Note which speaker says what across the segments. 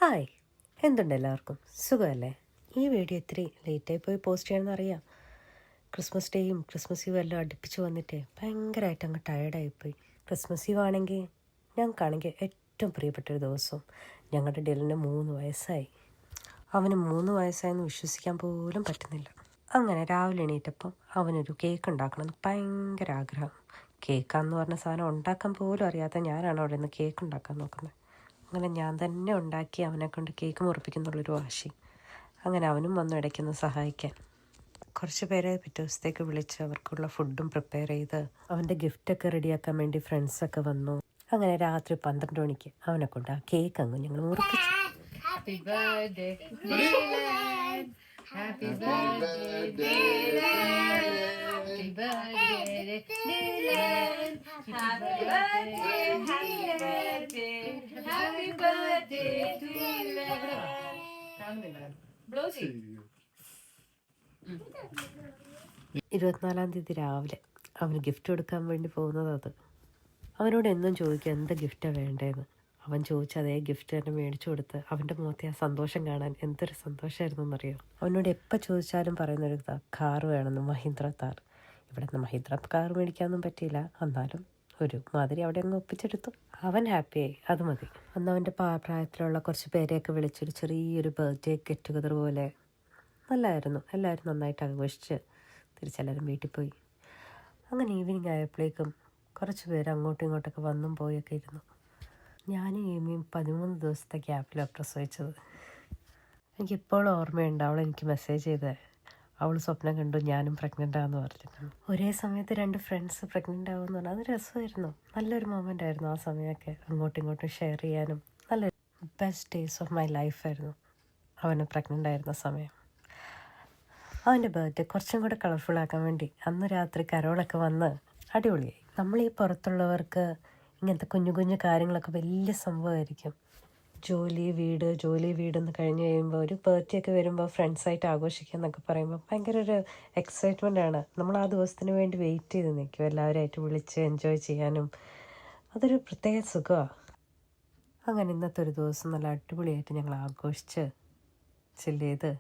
Speaker 1: Hi, എന്തുണ്ട് എല്ലാവർക്കും? സുഖമല്ലേ? ഈ വീഡിയോ ഇത്തിരി ലേറ്റായി പോയി പോസ്റ്റ് ചെയ്യണമെന്നറിയാം. ക്രിസ്മസ് ഡേയും ക്രിസ്മസ് ഈവും എല്ലാം അടുപ്പിച്ച് വന്നിട്ട് ഭയങ്കരമായിട്ട് അങ്ങ് ടയേർഡായിപ്പോയി. ക്രിസ്മസ് ഈവ് ആണെങ്കിൽ ഞങ്ങൾക്കാണെങ്കിൽ ഏറ്റവും പ്രിയപ്പെട്ടൊരു ദിവസവും. ഞങ്ങളുടെ ഡിലിന് 3 വയസ്സായി. അവന് 3 വയസ്സായെന്ന് വിശ്വസിക്കാൻ പോലും പറ്റുന്നില്ല. അങ്ങനെ രാവിലെ എണീറ്റപ്പം അവനൊരു കേക്ക് ഉണ്ടാക്കണമെന്ന് ഭയങ്കര ആഗ്രഹം. കേക്കാന്ന് പറഞ്ഞ സാധനം ഉണ്ടാക്കാൻ പോലും അറിയാത്ത ഞാനാണ് അവിടെ നിന്ന് കേക്ക് ഉണ്ടാക്കാൻ നോക്കുന്നത്. അങ്ങനെ ഞാൻ തന്നെ ഉണ്ടാക്കി അവനെ കൊണ്ട് കേക്ക് മുറിപ്പിക്കുന്നുള്ളൊരു വാശി. അങ്ങനെ അവനും വന്നു ഇടയ്ക്കൊന്ന് സഹായിക്കാൻ. കുറച്ച് പേരെ പിറ്റേ ദിവസത്തേക്ക് വിളിച്ച് അവർക്കുള്ള ഫുഡും പ്രിപ്പയർ ചെയ്ത് അവൻ്റെ ഗിഫ്റ്റൊക്കെ റെഡിയാക്കാൻ വേണ്ടി ഫ്രണ്ട്സൊക്കെ വന്നു. അങ്ങനെ രാത്രി 12 മണിക്ക് അവനെ കൊണ്ട് ആ കേക്ക് അങ്ങ് ഞങ്ങൾ മുറിപ്പിച്ചു.
Speaker 2: Happy birthday, Dylan. Happy birthday, Dylan. Happy birthday, Dylan. Happy birthday, happy birthday, happy birthday, Dylan. Blozy.
Speaker 1: 24-ാം തീയതി രാവിലെ അവന് ഗിഫ്റ്റ് കൊടുക്കാൻ വേണ്ടി പോകുന്നത് അത്. അവനോട് എന്നും ചോദിക്കും എന്താ ഗിഫ്റ്റാണ് വേണ്ടതെന്ന്. അവൻ ചോദിച്ച അതേ ഗിഫ്റ്റ് തന്നെ മേടിച്ചു കൊടുത്ത് അവൻ്റെ മുഖത്തെ ആ സന്തോഷം കാണാൻ എന്തൊരു സന്തോഷമായിരുന്നു എന്നറിയോ. അവനോട് എപ്പോൾ ചോദിച്ചാലും പറയുന്നൊരു കാർ വേണമെന്ന്, മഹീന്ദ്ര താർ. ഇവിടെ നിന്ന് മഹീന്ദ്ര കാർ മേടിക്കാനൊന്നും പറ്റിയില്ല, എന്നാലും ഒരു മാതിരി അവിടെ അങ്ങ് ഒപ്പിച്ചെടുത്തു. അവൻ ഹാപ്പിയായി, അത് മതി. അന്ന് അവൻ്റെ പ്രായത്തിലുള്ള കുറച്ച് പേരെയൊക്കെ വിളിച്ചൊരു ചെറിയൊരു ബർത്ത്ഡേ ഗെറ്റ് ടുഗദർ പോലെ നല്ലതായിരുന്നു. എല്ലാവരും നന്നായിട്ട് ആഘോഷിച്ച് തിരിച്ചെല്ലാവരും വീട്ടിൽ പോയി. അങ്ങനെ ഈവനിങ് ആയപ്പോഴേക്കും കുറച്ച് പേര് അങ്ങോട്ടും ഇങ്ങോട്ടൊക്കെ വന്നും പോയൊക്കെ ഇരുന്നു. ഞാനും ഏമിയും 13 ദിവസത്തെ ഗ്യാപ്പിലാണ് പ്രസവിച്ചത്. എനിക്കിപ്പോഴും ഓർമ്മയുണ്ട് അവൾ എനിക്ക് മെസ്സേജ് ചെയ്തത്. അവൾ സ്വപ്നം കണ്ടു ഞാനും പ്രഗ്നൻ്റാന്ന് പറഞ്ഞിട്ടുണ്ട്. ഒരേ സമയത്ത് 2 ഫ്രണ്ട്സ് പ്രഗ്നൻ്റ് ആവുമെന്ന് പറഞ്ഞാൽ അത് രസമായിരുന്നു. നല്ലൊരു മൊമെൻ്റ് ആയിരുന്നു ആ സമയമൊക്കെ. അങ്ങോട്ടും ഇങ്ങോട്ടും ഷെയർ ചെയ്യാനും നല്ലൊരു ബെസ്റ്റ് ഡേയ്സ് ഓഫ് മൈ ലൈഫായിരുന്നു അവന് പ്രഗ്നൻ്റ് ആയിരുന്ന സമയം. അവൻ്റെ ബർത്ത്ഡേ കുറച്ചും കൂടെ കളർഫുള്ളാക്കാൻ വേണ്ടി അന്ന് രാത്രി കരോളൊക്കെ വന്ന് അടിപൊളിയായി. നമ്മൾ ഈ പുറത്തുള്ളവർക്ക് ഇങ്ങനത്തെ കുഞ്ഞു കുഞ്ഞു കാര്യങ്ങളൊക്കെ വലിയ സംഭവമായിരിക്കും. ജോലി വീടെന്ന് കഴിഞ്ഞ് കഴിയുമ്പോൾ ഒരു ബർത്ത്ഡേ ഒക്കെ വരുമ്പോൾ ഫ്രണ്ട്സായിട്ട് ആഘോഷിക്കുക എന്നൊക്കെ പറയുമ്പോൾ ഭയങ്കര ഒരു എക്സൈറ്റ്മെൻ്റാണ്. നമ്മൾ ആ ദിവസത്തിന് വേണ്ടി വെയിറ്റ് ചെയ്ത് നിൽക്കും, എല്ലാവരുമായിട്ട് വിളിച്ച് എൻജോയ് ചെയ്യാനും. അതൊരു പ്രത്യേക സുഖമാണ്. അങ്ങനെ ഇന്നത്തെ ഒരു ദിവസം നല്ല അടിപൊളിയായിട്ട് ഞങ്ങൾ ആഘോഷിച്ച് ചില്ല് ചെയ്ത്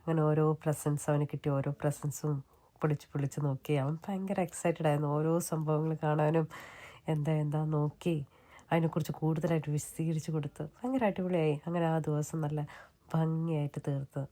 Speaker 1: അങ്ങനെ ഓരോ പ്രസൻസ് അവന് കിട്ടിയ ഓരോ പ്രസൻസും പൊളിച്ച് നോക്കി. അവൻ ഭയങ്കര എക്സൈറ്റഡ് ആയിരുന്നു ഓരോ സംഭവങ്ങൾ കാണാനും. എന്താ നോക്കി അതിനെക്കുറിച്ച് കൂടുതലായിട്ട് വിശദീകരിച്ച് കൊടുത്ത് ഭയങ്കര അടിപൊളിയായി. അങ്ങനെ ആ ദിവസം നല്ല ഭംഗിയായിട്ട് തീർത്ത്